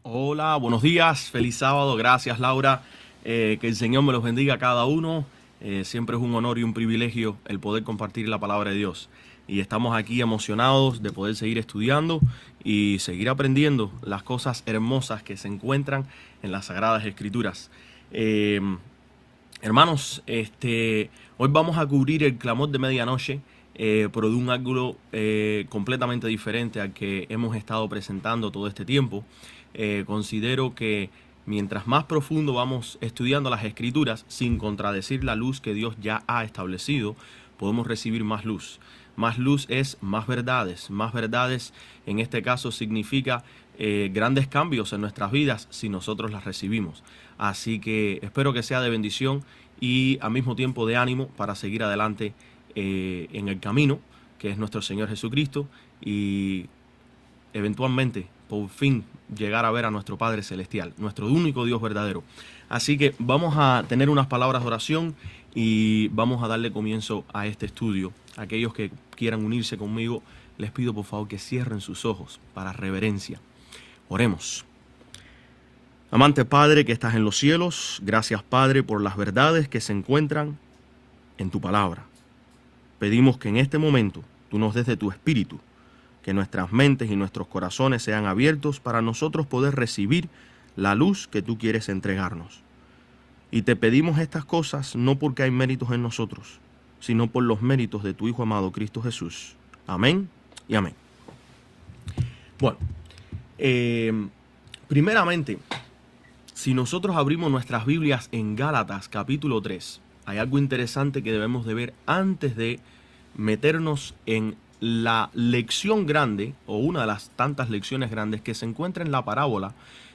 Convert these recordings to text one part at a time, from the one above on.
Hola, buenos días, feliz sábado, gracias Laura, que el Señor me los bendiga a cada uno. Siempre es un honor y un privilegio el poder compartir la palabra de Dios. Y estamos aquí emocionados de poder seguir estudiando y seguir aprendiendo las cosas hermosas que se encuentran en las Sagradas Escrituras. Eh, Hermanos, hoy vamos a cubrir el clamor de medianoche, pero de un ángulo completamente diferente al que hemos estado presentando todo este tiempo. Considero que mientras más profundo vamos estudiando las Escrituras, sin contradecir la luz que Dios ya ha establecido, podemos recibir más luz. Más luz es más verdades. Más verdades en este caso significa grandes cambios en nuestras vidas si nosotros las recibimos. Así que espero que sea de bendición y al mismo tiempo de ánimo para seguir adelante en el camino que es nuestro Señor Jesucristo y eventualmente por fin llegar a ver a nuestro Padre Celestial, nuestro único Dios verdadero. Así que vamos a tener unas palabras de oración y vamos a darle comienzo a este estudio. Aquellos que quieran unirse conmigo, les pido por favor que cierren sus ojos para reverencia. Oremos. Amante Padre que estás en los cielos, gracias Padre por las verdades que se encuentran en tu palabra. Pedimos que en este momento tú nos des de tu espíritu, que nuestras mentes y nuestros corazones sean abiertos para nosotros poder recibir la luz que tú quieres entregarnos. Y te pedimos estas cosas no porque hay méritos en nosotros, sino por los méritos de tu Hijo amado Cristo Jesús. Amén y amén. Bueno, primeramente, si nosotros abrimos nuestras Biblias en Gálatas capítulo 3, hay algo interesante que debemos de ver antes de meternos en la lección grande, o una de las tantas lecciones grandes que se encuentra en la parábola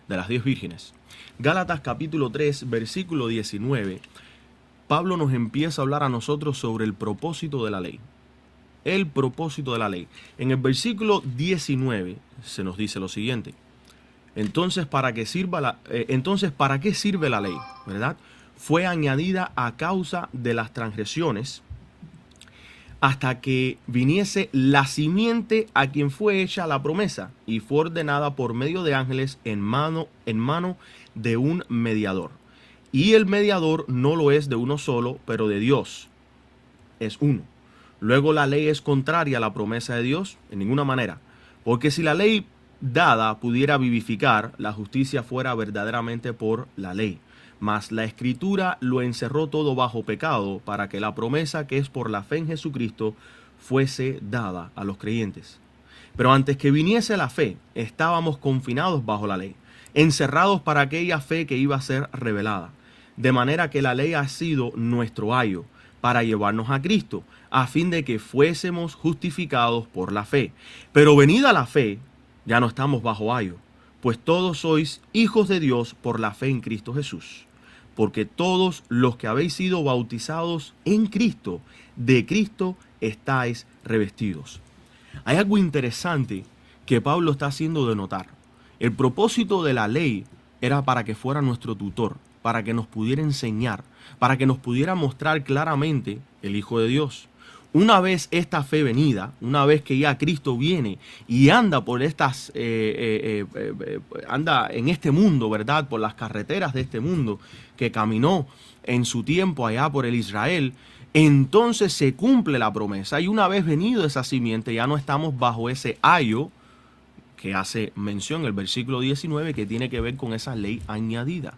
de las 10 vírgenes. Gálatas capítulo 3, versículo 19, Pablo nos empieza a hablar a nosotros sobre el propósito de la ley. El propósito de la ley. En el versículo 19 se nos dice lo siguiente. Entonces, ¿para qué sirve la ley? ¿Verdad? Fue añadida a causa de las transgresiones hasta que viniese la simiente a quien fue hecha la promesa y fue ordenada por medio de ángeles en mano de un mediador. Y el mediador no lo es de uno solo, pero de Dios es uno. Luego la ley es contraria a la promesa de Dios en ninguna manera, porque si la ley dada pudiera vivificar, la justicia fuera verdaderamente por la ley. Mas la Escritura lo encerró todo bajo pecado, para que la promesa que es por la fe en Jesucristo fuese dada a los creyentes. Pero antes que viniese la fe, estábamos confinados bajo la ley, encerrados para aquella fe que iba a ser revelada. De manera que la ley ha sido nuestro ayo, para llevarnos a Cristo, a fin de que fuésemos justificados por la fe. Pero venida la fe, ya no estamos bajo ayo, pues todos sois hijos de Dios por la fe en Cristo Jesús. Porque todos los que habéis sido bautizados en Cristo, de Cristo estáis revestidos. Hay algo interesante que Pablo está haciendo de notar. El propósito de la ley era para que fuera nuestro tutor, para que nos pudiera enseñar, para que nos pudiera mostrar claramente el Hijo de Dios. Una vez esta fe venida, una vez que ya Cristo viene y anda por anda en este mundo, ¿verdad? Por las carreteras de este mundo, que caminó en su tiempo allá por el Israel, entonces se cumple la promesa. Y una vez venido esa simiente, ya no estamos bajo ese ayo que hace mención el versículo 19, que tiene que ver con esa ley añadida.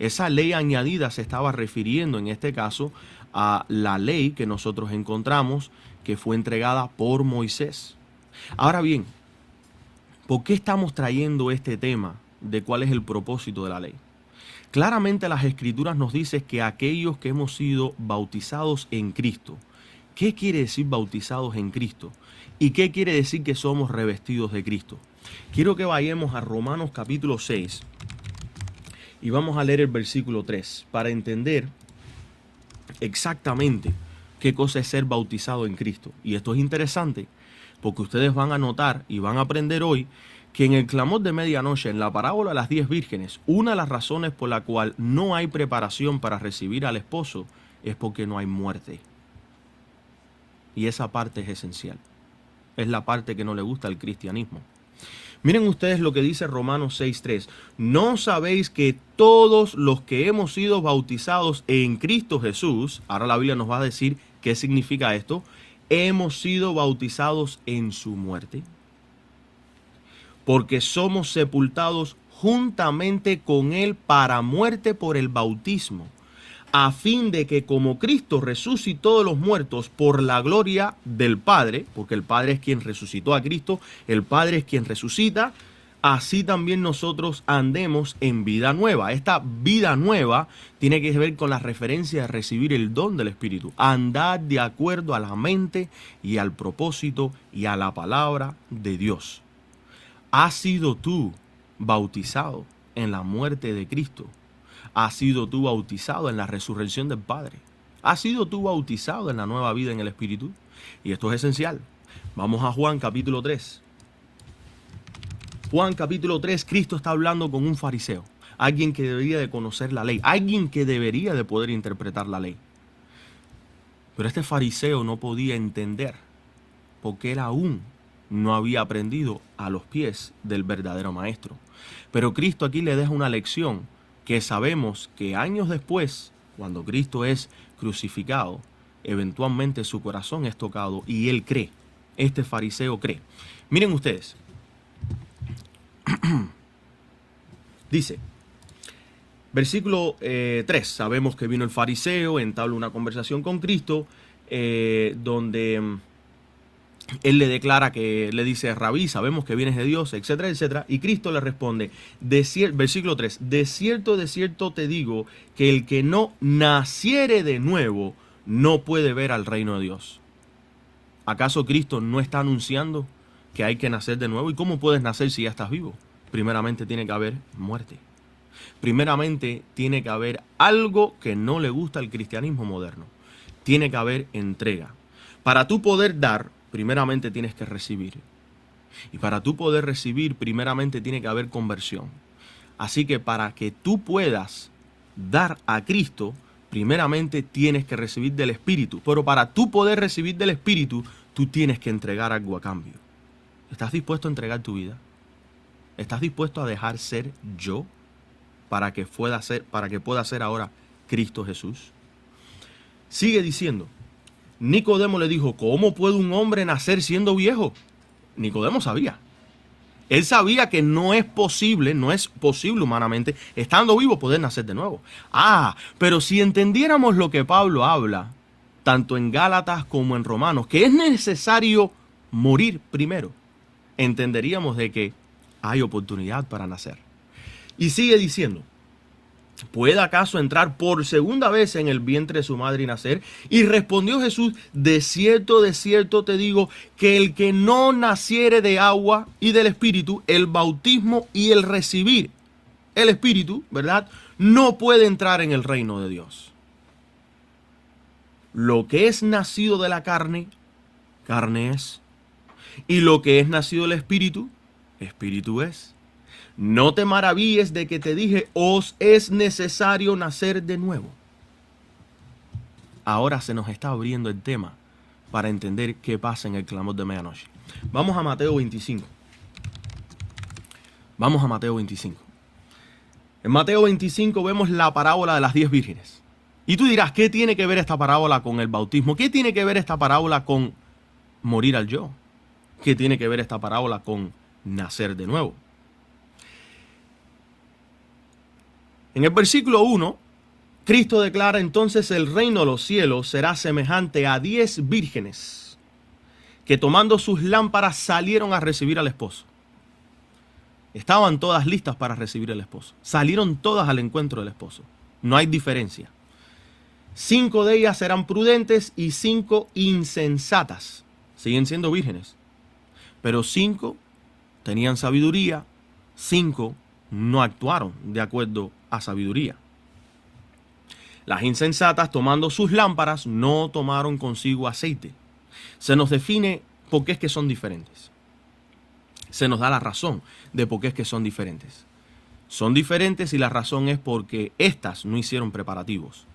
Esa ley añadida se estaba refiriendo en este caso a la ley que nosotros encontramos que fue entregada por Moisés. Ahora bien, ¿por qué estamos trayendo este tema de cuál es el propósito de la ley? Claramente las Escrituras nos dicen que aquellos que hemos sido bautizados en Cristo. ¿Qué quiere decir bautizados en Cristo? ¿Y qué quiere decir que somos revestidos de Cristo? Quiero que vayamos a Romanos capítulo 6 y vamos a leer el versículo 3 para entender exactamente qué cosa es ser bautizado en Cristo. Y esto es interesante porque ustedes van a notar y van a aprender hoy que en el clamor de medianoche, en la parábola de las 10 vírgenes, una de las razones por la cual no hay preparación para recibir al esposo es porque no hay muerte. Y esa parte es esencial. Es la parte que no le gusta al cristianismo. Miren ustedes lo que dice Romanos 6:3. ¿No sabéis que todos los que hemos sido bautizados en Cristo Jesús, ahora la Biblia nos va a decir qué significa esto, hemos sido bautizados en su muerte? Porque somos sepultados juntamente con él para muerte por el bautismo, a fin de que como Cristo resucitó de los muertos por la gloria del Padre, porque el Padre es quien resucitó a Cristo, el Padre es quien resucita, así también nosotros andemos en vida nueva. Esta vida nueva tiene que ver con la referencia de recibir el don del Espíritu. Andad de acuerdo a la mente y al propósito y a la palabra de Dios. ¿Has sido tú bautizado en la muerte de Cristo? ¿Has sido tú bautizado en la resurrección del Padre? ¿Has sido tú bautizado en la nueva vida en el Espíritu? Y esto es esencial. Vamos a Juan capítulo 3. Juan capítulo 3, Cristo está hablando con un fariseo, alguien que debería de conocer la ley, alguien que debería de poder interpretar la ley. Pero este fariseo no podía entender porque él aún no había aprendido a los pies del verdadero maestro. Pero Cristo aquí le deja una lección que sabemos que años después, cuando Cristo es crucificado, eventualmente su corazón es tocado y él cree. Este fariseo cree. Miren ustedes. Dice, versículo 3, sabemos que vino el fariseo, entabla una conversación con Cristo, donde él le declara que, le dice, Rabí, sabemos que vienes de Dios, etcétera, etcétera. Y Cristo le responde, versículo 3, de cierto te digo que el que no naciere de nuevo no puede ver al reino de Dios. ¿Acaso Cristo no está anunciando que hay que nacer de nuevo? ¿Y cómo puedes nacer si ya estás vivo? Primeramente tiene que haber muerte. Primeramente tiene que haber algo que no le gusta al cristianismo moderno. Tiene que haber entrega. Para tú poder dar, primeramente tienes que recibir. Y para tú poder recibir, primeramente tiene que haber conversión. Así que para que tú puedas dar a Cristo, primeramente tienes que recibir del Espíritu. Pero para tú poder recibir del Espíritu, tú tienes que entregar algo a cambio. ¿Estás dispuesto a entregar tu vida? ¿Estás dispuesto a dejar ser yo para que pueda ser ahora Cristo Jesús? Sigue diciendo. Nicodemo le dijo, ¿cómo puede un hombre nacer siendo viejo? Nicodemo sabía. Él sabía que no es posible humanamente, estando vivo, poder nacer de nuevo. Pero si entendiéramos lo que Pablo habla, tanto en Gálatas como en Romanos, que es necesario morir primero, entenderíamos de que hay oportunidad para nacer. Y sigue diciendo, ¿puede acaso entrar por segunda vez en el vientre de su madre y nacer? Y respondió Jesús, de cierto te digo, que el que no naciere de agua y del Espíritu, el bautismo y el recibir el Espíritu, ¿verdad?, no puede entrar en el reino de Dios. Lo que es nacido de la carne, carne es. Y lo que es nacido del Espíritu, Espíritu es. No te maravilles de que te dije, os es necesario nacer de nuevo. Ahora se nos está abriendo el tema para entender qué pasa en el clamor de medianoche. Vamos a Mateo 25. Vamos a Mateo 25. En Mateo 25 vemos la parábola de las 10 vírgenes. Y tú dirás, ¿qué tiene que ver esta parábola con el bautismo? ¿Qué tiene que ver esta parábola con morir al yo? ¿Qué tiene que ver esta parábola con nacer de nuevo? En el versículo 1, Cristo declara entonces el reino de los cielos será semejante a 10 vírgenes que tomando sus lámparas salieron a recibir al esposo. Estaban todas listas para recibir al esposo. Salieron todas al encuentro del esposo. No hay diferencia. 5 de ellas eran prudentes y 5 insensatas. Siguen siendo vírgenes. Pero 5 tenían sabiduría, 5 no actuaron de acuerdo a sabiduría. Las insensatas, tomando sus lámparas, no tomaron consigo aceite. Se nos define por qué es que son diferentes. Se nos da la razón de por qué es que son diferentes. Son diferentes y la razón es porque éstas no hicieron preparativos.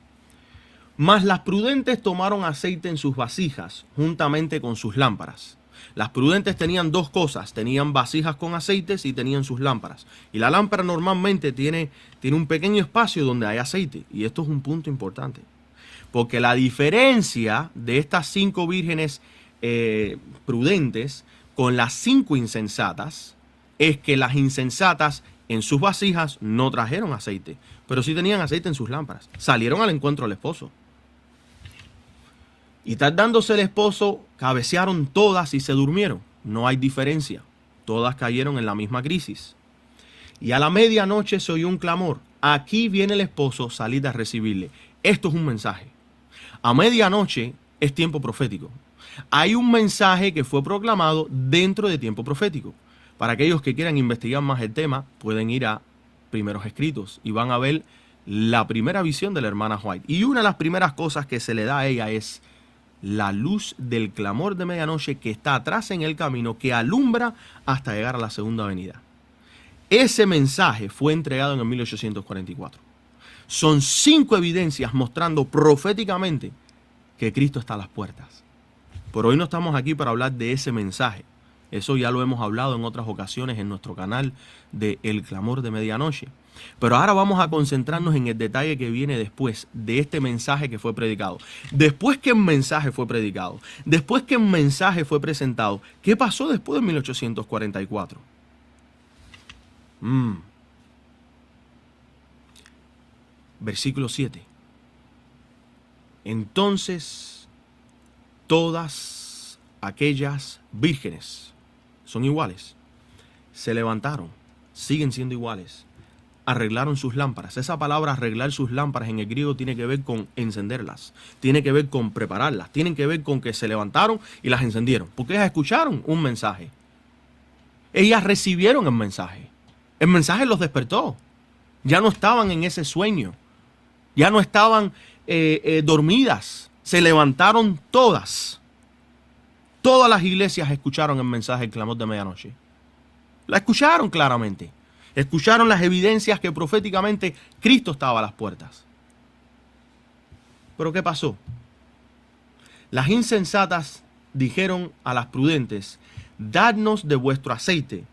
Mas las prudentes tomaron aceite en sus vasijas, juntamente con sus lámparas. Las prudentes tenían dos cosas, tenían vasijas con aceites y tenían sus lámparas. Y la lámpara normalmente tiene un pequeño espacio donde hay aceite. Y esto es un punto importante. Porque la diferencia de estas 5 vírgenes prudentes con las 5 insensatas es que las insensatas en sus vasijas no trajeron aceite, pero sí tenían aceite en sus lámparas. Salieron al encuentro del esposo. Y tardándose el esposo, cabecearon todas y se durmieron. No hay diferencia. Todas cayeron en la misma crisis. Y a la medianoche se oyó un clamor. Aquí viene el esposo, salid a recibirle. Esto es un mensaje. A medianoche es tiempo profético. Hay un mensaje que fue proclamado dentro de tiempo profético. Para aquellos que quieran investigar más el tema, pueden ir a Primeros Escritos y van a ver la primera visión de la hermana White. Y una de las primeras cosas que se le da a ella es la luz del clamor de medianoche que está atrás en el camino, que alumbra hasta llegar a la segunda venida. Ese mensaje fue entregado en el 1844. Son 5 evidencias mostrando proféticamente que Cristo está a las puertas. Pero hoy no estamos aquí para hablar de ese mensaje. Eso ya lo hemos hablado en otras ocasiones en nuestro canal de El Clamor de Medianoche. Pero ahora vamos a concentrarnos en el detalle que viene después de este mensaje que fue predicado. Después que el mensaje fue predicado, después que el mensaje fue presentado, ¿qué pasó después de 1844? Versículo 7. Entonces, todas aquellas vírgenes son iguales. Se levantaron, siguen siendo iguales. Arreglaron sus lámparas. Esa palabra arreglar sus lámparas en el griego tiene que ver con encenderlas. Tiene que ver con prepararlas. Tiene que ver con que se levantaron y las encendieron. Porque ellas escucharon un mensaje. Ellas recibieron el mensaje. El mensaje los despertó. Ya no estaban en ese sueño. Ya no estaban dormidas. Se levantaron todas. Todas las iglesias escucharon el mensaje del clamor de medianoche. La escucharon claramente. Escucharon las evidencias que proféticamente Cristo estaba a las puertas. ¿Pero qué pasó? Las insensatas dijeron a las prudentes: dadnos de vuestro aceite,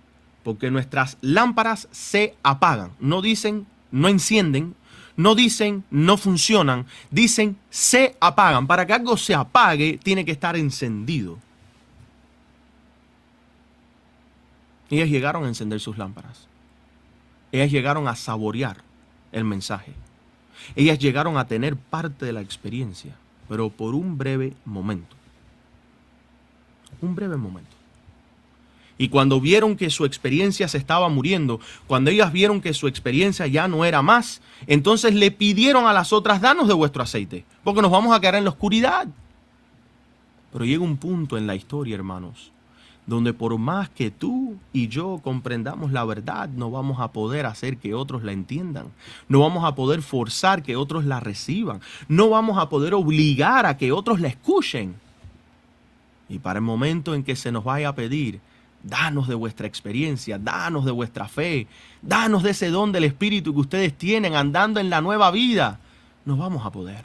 porque nuestras lámparas se apagan. No dicen no encienden, no dicen no funcionan, dicen se apagan. Para que algo se apague, tiene que estar encendido. Ellas llegaron a encender sus lámparas. Ellas llegaron a saborear el mensaje. Ellas llegaron a tener parte de la experiencia, pero por un breve momento. Un breve momento. Y cuando vieron que su experiencia se estaba muriendo, cuando ellas vieron que su experiencia ya no era más, entonces le pidieron a las otras: danos de vuestro aceite, porque nos vamos a quedar en la oscuridad. Pero llega un punto en la historia, hermanos, donde por más que tú y yo comprendamos la verdad, no vamos a poder hacer que otros la entiendan. No vamos a poder forzar que otros la reciban. No vamos a poder obligar a que otros la escuchen. Y para el momento en que se nos vaya a pedir: danos de vuestra experiencia, danos de vuestra fe, danos de ese don del Espíritu que ustedes tienen andando en la nueva vida, no vamos a poder.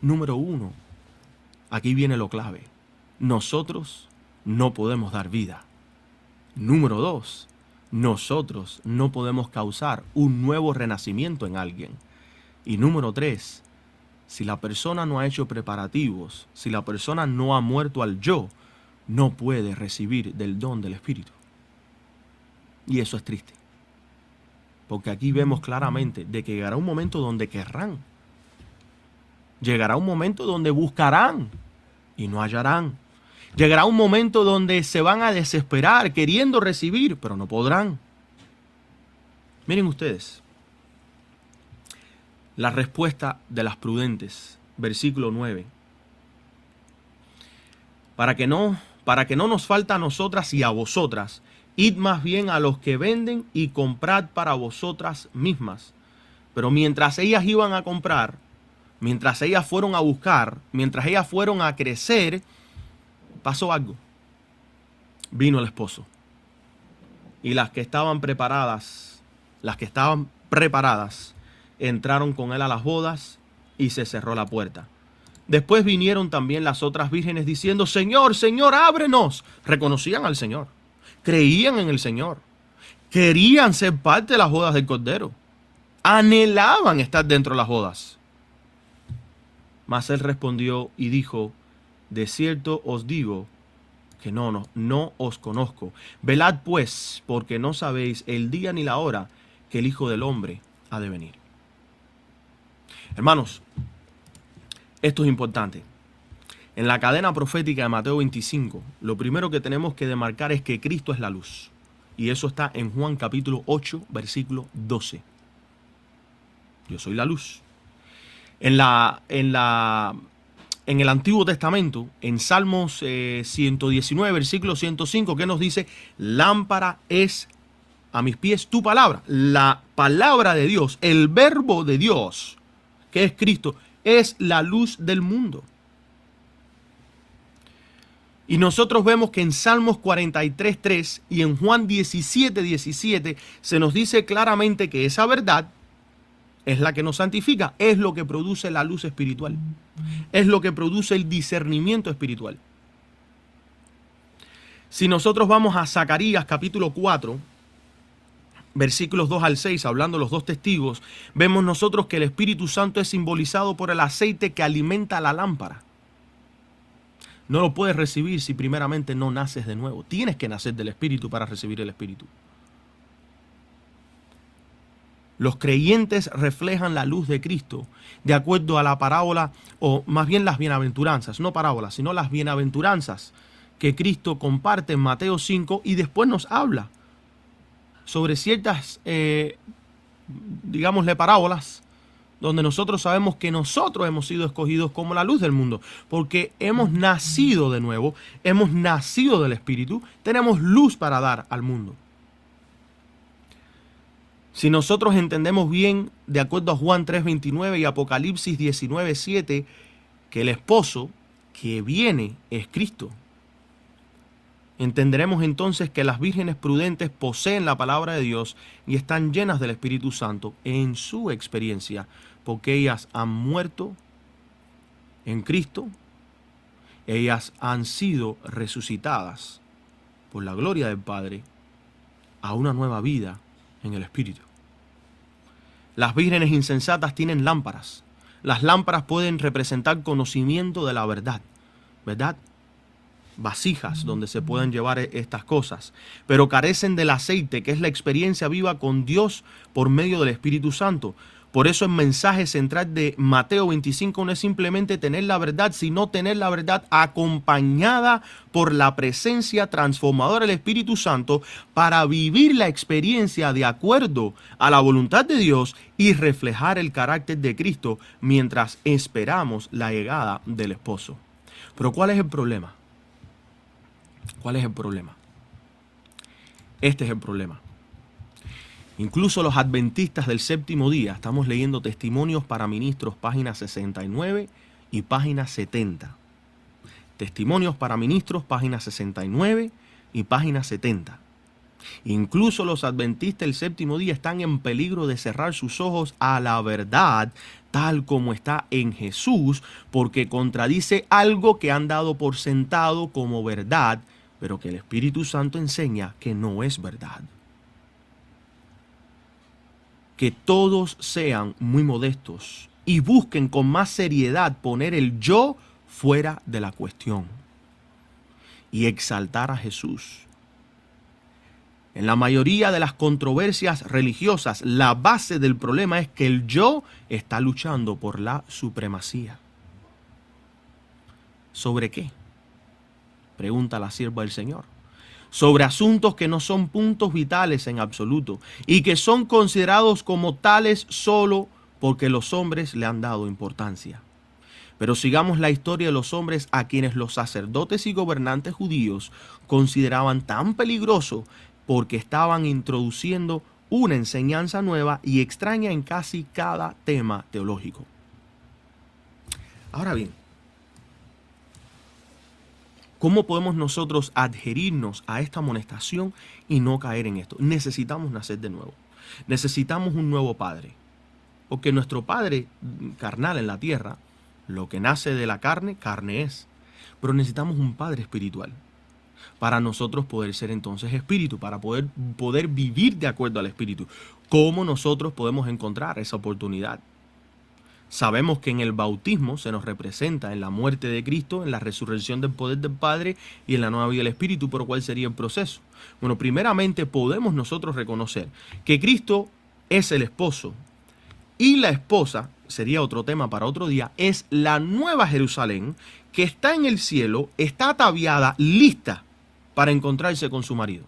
Número 1, aquí viene lo clave: nosotros no podemos dar vida. Número 2, nosotros no podemos causar un nuevo renacimiento en alguien. Y número 3, si la persona no ha hecho preparativos, si la persona no ha muerto al yo, no puede recibir del don del Espíritu. Y eso es triste. Porque aquí vemos claramente de que llegará un momento donde querrán. Llegará un momento donde buscarán y no hallarán. Llegará un momento donde se van a desesperar queriendo recibir, pero no podrán. Miren ustedes la respuesta de las prudentes, versículo 9. Para que no nos falta a nosotras y a vosotras, id más bien a los que venden y comprad para vosotras mismas. Pero mientras ellas iban a comprar, mientras ellas fueron a buscar, mientras ellas fueron a crecer, pasó algo. Vino el esposo. Y las que estaban preparadas, entraron con él a las bodas y se cerró la puerta. Después vinieron también las otras vírgenes diciendo, Señor, Señor, ábrenos. Reconocían al Señor, creían en el Señor, querían ser parte de las bodas del Cordero, anhelaban estar dentro de las bodas. Mas él respondió y dijo, de cierto os digo que no os conozco. Velad pues, porque no sabéis el día ni la hora que el Hijo del Hombre ha de venir. Hermanos, esto es importante. En la cadena profética de Mateo 25, lo primero que tenemos que demarcar es que Cristo es la luz. Y eso está en Juan capítulo 8, versículo 12. Yo soy la luz. En el Antiguo Testamento, en Salmos 119, versículo 105, ¿qué nos dice? Lámpara es a mis pies tu palabra. La palabra de Dios, el verbo de Dios, que es Cristo, es la luz del mundo. Y nosotros vemos que en Salmos 43:3 y en Juan 17:17 se nos dice claramente que esa verdad es la que nos santifica, es lo que produce la luz espiritual, es lo que produce el discernimiento espiritual. Si nosotros vamos a Zacarías capítulo 4, versículos 2 al 6, hablando de los dos testigos, vemos nosotros que el Espíritu Santo es simbolizado por el aceite que alimenta la lámpara. No lo puedes recibir si primeramente no naces de nuevo. Tienes que nacer del Espíritu para recibir el Espíritu. Los creyentes reflejan la luz de Cristo de acuerdo a la parábola, o más bien las bienaventuranzas, no parábolas, sino las bienaventuranzas que Cristo comparte en Mateo 5 y después nos habla sobre ciertas, digámosle, parábolas, donde nosotros sabemos que nosotros hemos sido escogidos como la luz del mundo, porque hemos nacido de nuevo, hemos nacido del Espíritu, tenemos luz para dar al mundo. Si nosotros entendemos bien, de acuerdo a Juan 3:29 y Apocalipsis 19:7, que el esposo que viene es Cristo, entenderemos entonces que las vírgenes prudentes poseen la palabra de Dios y están llenas del Espíritu Santo en su experiencia, porque ellas han muerto en Cristo, ellas han sido resucitadas por la gloria del Padre a una nueva vida en el Espíritu. Las vírgenes insensatas tienen lámparas. Las lámparas pueden representar conocimiento de la verdad, ¿verdad? Vasijas donde se pueden llevar estas cosas, pero carecen del aceite, que es la experiencia viva con Dios por medio del Espíritu Santo. Por eso el mensaje central de Mateo 25 no es simplemente tener la verdad, sino tener la verdad acompañada por la presencia transformadora del Espíritu Santo para vivir la experiencia de acuerdo a la voluntad de Dios y reflejar el carácter de Cristo mientras esperamos la llegada del esposo. Pero ¿cuál es el problema? ¿Cuál es el problema? Este es el problema. Incluso los adventistas del séptimo día, estamos leyendo Testimonios para Ministros, página 69 y página 70. Testimonios para Ministros, página 69 y página 70. Incluso los adventistas del séptimo día están en peligro de cerrar sus ojos a la verdad tal como está en Jesús, porque contradice algo que han dado por sentado como verdad, pero que el Espíritu Santo enseña que no es verdad. Que todos sean muy modestos y busquen con más seriedad poner el yo fuera de la cuestión y exaltar a Jesús. En la mayoría de las controversias religiosas, la base del problema es que el yo está luchando por la supremacía. ¿Sobre qué? Pregunta la sierva del Señor. Sobre asuntos que no son puntos vitales en absoluto y que son considerados como tales solo porque los hombres le han dado importancia. Pero sigamos la historia de los hombres a quienes los sacerdotes y gobernantes judíos consideraban tan peligroso porque estaban introduciendo una enseñanza nueva y extraña en casi cada tema teológico. Ahora bien, ¿cómo podemos nosotros adherirnos a esta amonestación y no caer en esto? Necesitamos nacer de nuevo. Necesitamos un nuevo padre. Porque nuestro padre carnal en la tierra, Lo que nace de la carne, carne es. Pero necesitamos un Padre espiritual para nosotros poder ser entonces espíritu, para poder vivir de acuerdo al espíritu. ¿Cómo nosotros podemos encontrar esa oportunidad? Sabemos que en el bautismo se nos representa en la muerte de Cristo, en la resurrección del poder del Padre y en la nueva vida del Espíritu. ¿Pero cuál sería el proceso? Bueno, primeramente podemos nosotros reconocer que Cristo es el esposo y la esposa, sería otro tema para otro día, es la nueva Jerusalén que está en el cielo, está ataviada, lista para encontrarse con su marido.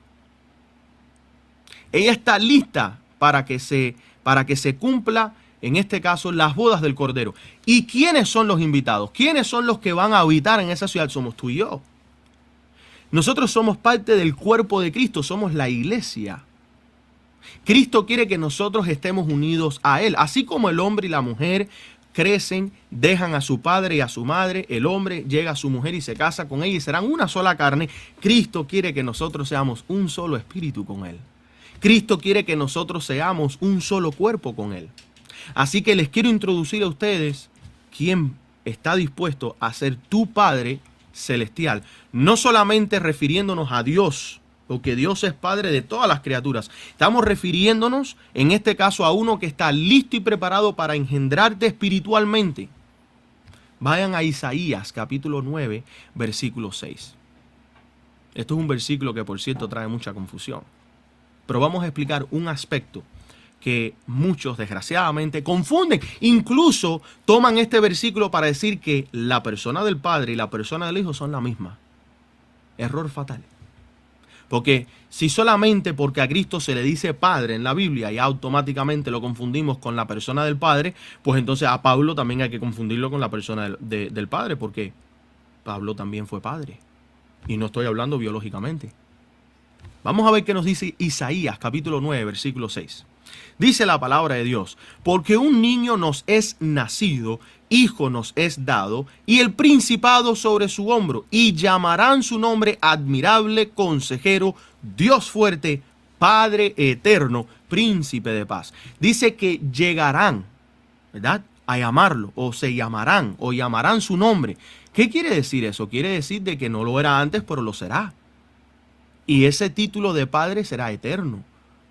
Ella está lista para que se cumpla, en este caso, las bodas del Cordero. ¿Y quiénes son los invitados? ¿Quiénes son los que van a habitar en esa ciudad? Somos tú y yo. Nosotros somos parte del cuerpo de Cristo, somos la iglesia. Cristo quiere que nosotros estemos unidos a Él. Así como el hombre y la mujer crecen, dejan a su padre y a su madre, el hombre llega a su mujer y se casa con ella y serán una sola carne. Cristo quiere que nosotros seamos un solo espíritu con Él. Cristo quiere que nosotros seamos un solo cuerpo con Él. Así que les quiero introducir a ustedes quién está dispuesto a ser tu Padre celestial. No solamente refiriéndonos a Dios, porque Dios es Padre de todas las criaturas. Estamos refiriéndonos, en este caso, a uno que está listo y preparado para engendrarte espiritualmente. Vayan a Isaías, capítulo 9, versículo 6. Esto es un versículo que, por cierto, trae mucha confusión. Pero vamos a explicar un aspecto que muchos, desgraciadamente, confunden. Incluso toman este versículo para decir que la persona del Padre y la persona del Hijo son la misma. Error fatal. Porque si solamente porque a Cristo se le dice Padre en la Biblia y automáticamente lo confundimos con la persona del Padre, pues entonces a Pablo también hay que confundirlo con la persona del Padre, porque Pablo también fue padre. Y no estoy hablando biológicamente. Vamos a ver qué nos dice Isaías, capítulo 9, versículo 6. Dice la palabra de Dios: porque un niño nos es nacido, hijo nos es dado, y el principado sobre su hombro, y llamarán su nombre admirable, consejero, Dios fuerte, Padre eterno, príncipe de paz. Dice que llegarán, ¿verdad?, a llamarlo, o se llamarán, o llamarán su nombre. ¿Qué quiere decir eso? Quiere decir de que no lo era antes, pero lo será. Y ese título de Padre será eterno.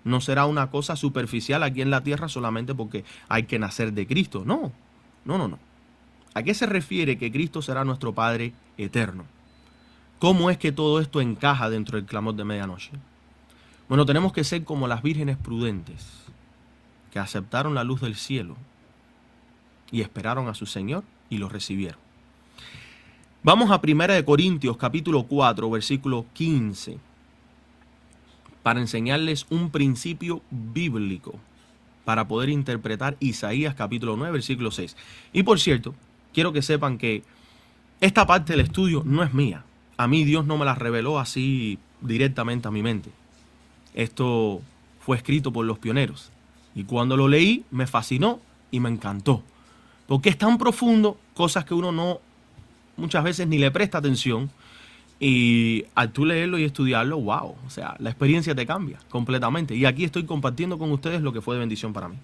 No será una cosa superficial aquí en la tierra solamente porque hay que nacer de Cristo. No. ¿A qué se refiere que Cristo será nuestro Padre eterno? ¿Cómo es que todo esto encaja dentro del clamor de medianoche? Bueno, tenemos que ser como las vírgenes prudentes que aceptaron la luz del cielo y esperaron a su Señor y lo recibieron. Vamos a 1 Corintios capítulo 4, versículo 15. Para enseñarles un principio bíblico para poder interpretar Isaías capítulo 9, versículo 6. Y por cierto, quiero que sepan que esta parte del estudio no es mía. A mí Dios no me la reveló así directamente a mi mente. Esto fue escrito por los pioneros. Y cuando lo leí, me fascinó y me encantó. Porque es tan profundo, cosas que uno no muchas veces ni le presta atención. Y al tú leerlo y estudiarlo, wow, o sea, la experiencia te cambia completamente. Y aquí estoy compartiendo con ustedes lo que fue de bendición para mí.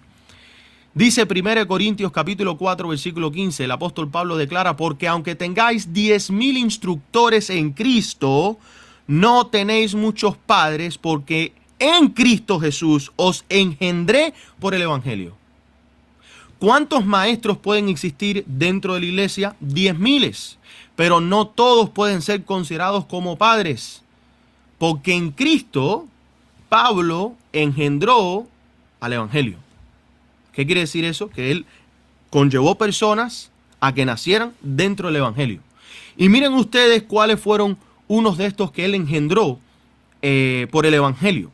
Dice 1 Corintios capítulo 4, versículo 15, el apóstol Pablo declara: porque aunque tengáis 10,000 instructores en Cristo, no tenéis muchos padres, porque en Cristo Jesús os engendré por el Evangelio. ¿Cuántos maestros pueden existir dentro de la iglesia? 10,000. Pero no todos pueden ser considerados como padres. Porque en Cristo, Pablo engendró al Evangelio. ¿Qué quiere decir eso? Que él conllevó personas a que nacieran dentro del Evangelio. Y miren ustedes cuáles fueron unos de estos que él engendró por el Evangelio.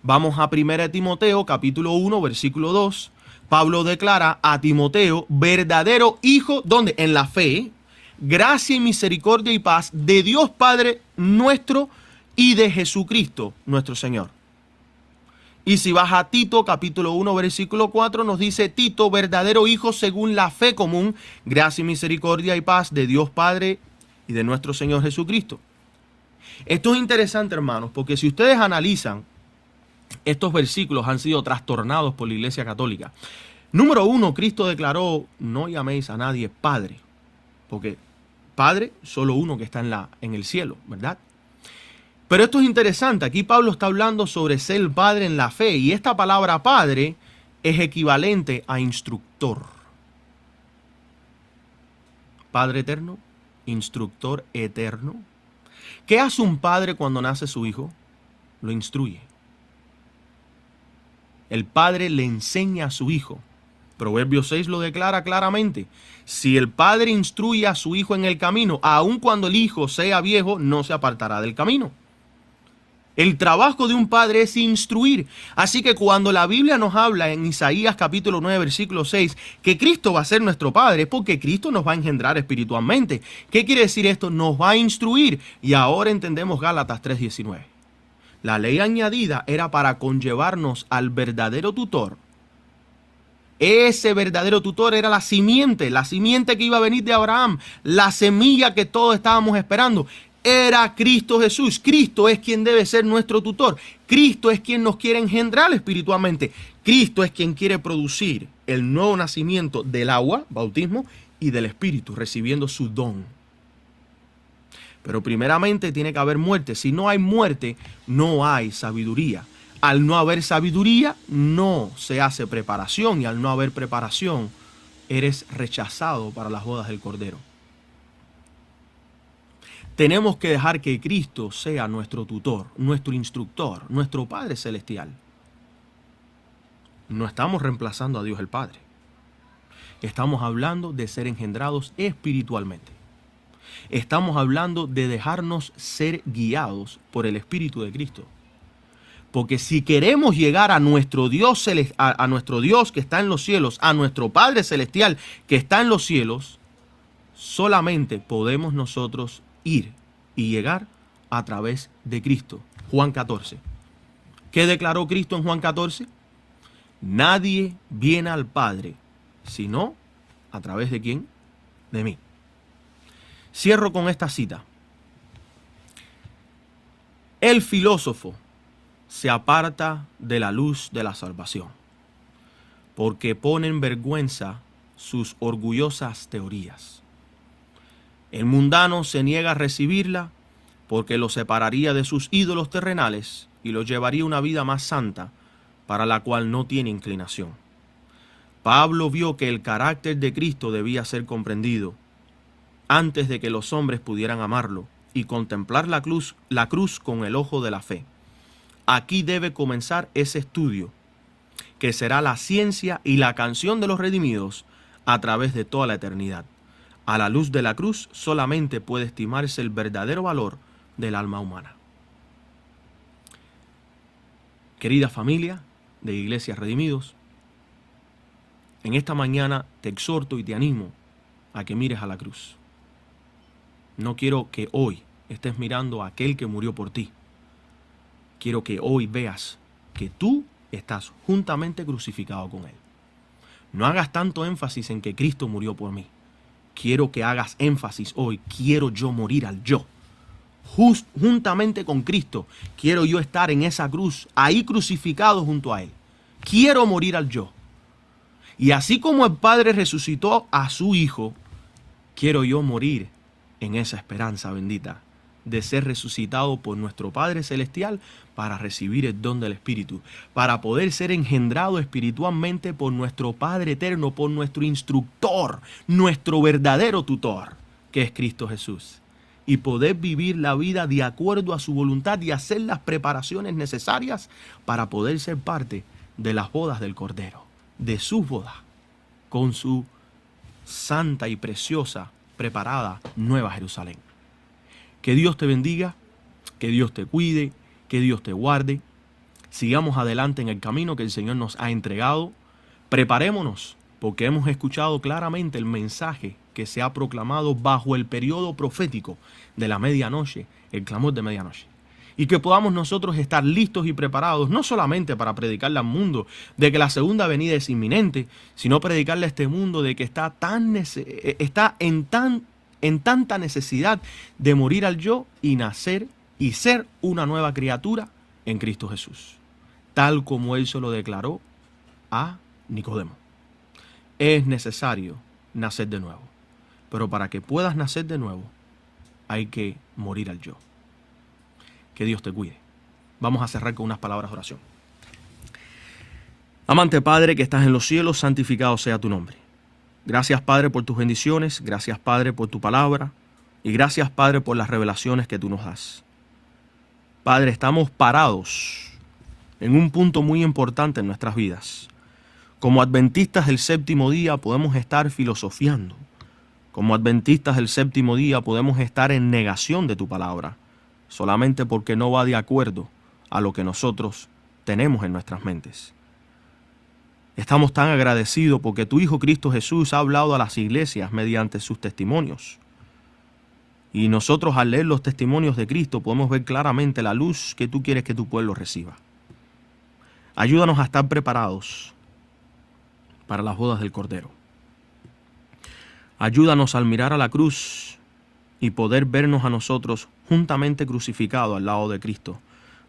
Vamos a 1 Timoteo, capítulo 1, versículo 2. Pablo declara a Timoteo, verdadero hijo, ¿dónde? En la fe, gracia y misericordia y paz de Dios Padre nuestro y de Jesucristo nuestro Señor. Y si vas a Tito, capítulo 1, versículo 4, nos dice: Tito, verdadero hijo según la fe común, gracia y misericordia y paz de Dios Padre y de nuestro Señor Jesucristo. Esto es interesante, hermanos, porque si ustedes analizan, estos versículos han sido trastornados por la Iglesia Católica. Número 1, Cristo declaró: no llaméis a nadie Padre. porque Padre, solo uno que está en el cielo, ¿verdad? Pero esto es interesante. Aquí Pablo está hablando sobre ser padre en la fe. Y esta palabra padre es equivalente a instructor. Padre eterno, instructor eterno. ¿Qué hace un padre cuando nace su hijo? Lo instruye. El padre le enseña a su hijo. Proverbios 6 lo declara claramente. Si el padre instruye a su hijo en el camino, aun cuando el hijo sea viejo, no se apartará del camino. El trabajo de un padre es instruir. Así que cuando la Biblia nos habla en Isaías capítulo 9, versículo 6, que Cristo va a ser nuestro Padre, es porque Cristo nos va a engendrar espiritualmente. ¿Qué quiere decir esto? Nos va a instruir. Y ahora entendemos Gálatas 3:19. La ley añadida era para conllevarnos al verdadero tutor. Ese verdadero tutor era la simiente que iba a venir de Abraham, la semilla que todos estábamos esperando. Era Cristo Jesús. Cristo es quien debe ser nuestro tutor. Cristo es quien nos quiere engendrar espiritualmente. Cristo es quien quiere producir el nuevo nacimiento del agua, bautismo, y del Espíritu, recibiendo su don. Pero primeramente tiene que haber muerte. Si no hay muerte, no hay sabiduría. Al no haber sabiduría, no se hace preparación. Y al no haber preparación, eres rechazado para las bodas del Cordero. Tenemos que dejar que Cristo sea nuestro tutor, nuestro instructor, nuestro Padre Celestial. No estamos reemplazando a Dios el Padre. Estamos hablando de ser engendrados espiritualmente. Estamos hablando de dejarnos ser guiados por el Espíritu de Cristo. Porque si queremos llegar a nuestro Dios, a nuestro Dios que está en los cielos, a nuestro Padre Celestial que está en los cielos, solamente podemos nosotros ir y llegar a través de Cristo. Juan 14. ¿Qué declaró Cristo en Juan 14? Nadie viene al Padre, sino a través de ¿quién? De mí. Cierro con esta cita. El filósofo se aparta de la luz de la salvación, porque pone en vergüenza sus orgullosas teorías. El mundano se niega a recibirla porque lo separaría de sus ídolos terrenales y lo llevaría a una vida más santa, para la cual no tiene inclinación. Pablo vio que el carácter de Cristo debía ser comprendido antes de que los hombres pudieran amarlo y contemplar la cruz con el ojo de la fe. Aquí debe comenzar ese estudio, que será la ciencia y la canción de los redimidos a través de toda la eternidad. A la luz de la cruz solamente puede estimarse el verdadero valor del alma humana. Querida familia de Iglesias Redimidos, en esta mañana te exhorto y te animo a que mires a la cruz. No quiero que hoy estés mirando a aquel que murió por ti. Quiero que hoy veas que tú estás juntamente crucificado con él. No hagas tanto énfasis en que Cristo murió por mí. Quiero que hagas énfasis hoy. Quiero yo morir al yo. Juntamente con Cristo, quiero yo estar en esa cruz, ahí crucificado junto a él. Quiero morir al yo. Y así como el Padre resucitó a su Hijo, quiero yo morir en esa esperanza bendita de ser resucitado por nuestro Padre Celestial para recibir el don del Espíritu, para poder ser engendrado espiritualmente por nuestro Padre Eterno, por nuestro instructor, nuestro verdadero tutor, que es Cristo Jesús, y poder vivir la vida de acuerdo a su voluntad y hacer las preparaciones necesarias para poder ser parte de las bodas del Cordero, de su boda, con su santa y preciosa, preparada Nueva Jerusalén. Que Dios te bendiga, que Dios te cuide, que Dios te guarde. Sigamos adelante en el camino que el Señor nos ha entregado. Preparémonos, porque hemos escuchado claramente el mensaje que se ha proclamado bajo el periodo profético de la medianoche, el clamor de medianoche. Y que podamos nosotros estar listos y preparados, no solamente para predicarle al mundo de que la segunda venida es inminente, sino predicarle a este mundo de que está en tanta necesidad de morir al yo y nacer y ser una nueva criatura en Cristo Jesús, tal como Él se lo declaró a Nicodemo. Es necesario nacer de nuevo. Pero para que puedas nacer de nuevo, hay que morir al yo. Que Dios te cuide. Vamos a cerrar con unas palabras de oración. Amante Padre que estás en los cielos, santificado sea tu nombre. Gracias, Padre, por tus bendiciones. Gracias, Padre, por tu palabra. Y gracias, Padre, por las revelaciones que tú nos das. Padre, estamos parados en un punto muy importante en nuestras vidas. Como adventistas del séptimo día podemos estar filosofiando. Como adventistas del séptimo día podemos estar en negación de tu palabra, solamente porque no va de acuerdo a lo que nosotros tenemos en nuestras mentes. Estamos tan agradecidos porque tu Hijo Cristo Jesús ha hablado a las iglesias mediante sus testimonios. Y nosotros al leer los testimonios de Cristo podemos ver claramente la luz que tú quieres que tu pueblo reciba. Ayúdanos a estar preparados para las bodas del Cordero. Ayúdanos al mirar a la cruz y poder vernos a nosotros juntamente crucificados al lado de Cristo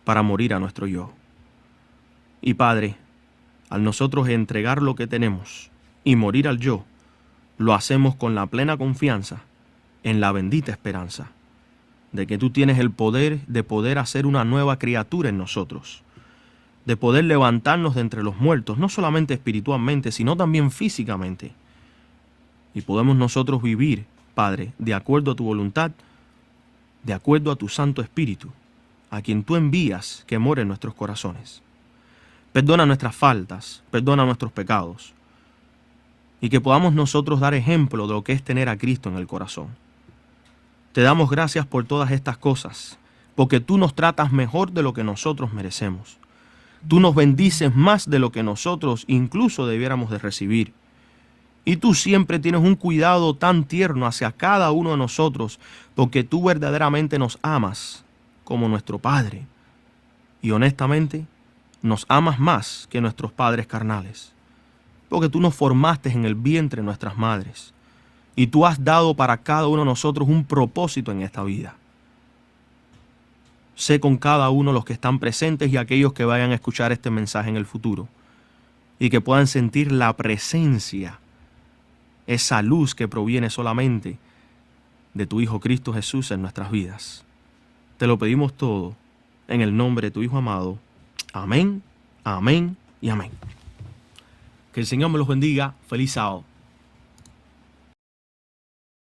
para morir a nuestro yo. Y Padre, al nosotros entregar lo que tenemos y morir al yo, lo hacemos con la plena confianza en la bendita esperanza de que tú tienes el poder de poder hacer una nueva criatura en nosotros, de poder levantarnos de entre los muertos, no solamente espiritualmente, sino también físicamente. Y podemos nosotros vivir, Padre, de acuerdo a tu voluntad, de acuerdo a tu Santo Espíritu, a quien tú envías que more en nuestros corazones. Perdona nuestras faltas, perdona nuestros pecados, y que podamos nosotros dar ejemplo de lo que es tener a Cristo en el corazón. Te damos gracias por todas estas cosas, porque tú nos tratas mejor de lo que nosotros merecemos. Tú nos bendices más de lo que nosotros incluso debiéramos de recibir. Y tú siempre tienes un cuidado tan tierno hacia cada uno de nosotros, porque tú verdaderamente nos amas como nuestro Padre. Y honestamente, nos amas más que nuestros padres carnales, porque tú nos formaste en el vientre de nuestras madres. Y tú has dado para cada uno de nosotros un propósito en esta vida. Sé con cada uno de los que están presentes y aquellos que vayan a escuchar este mensaje en el futuro, y que puedan sentir la presencia, esa luz que proviene solamente de tu Hijo Cristo Jesús en nuestras vidas. Te lo pedimos todo en el nombre de tu Hijo amado. Amén, amén y amén. Que el Señor me los bendiga. Feliz sábado.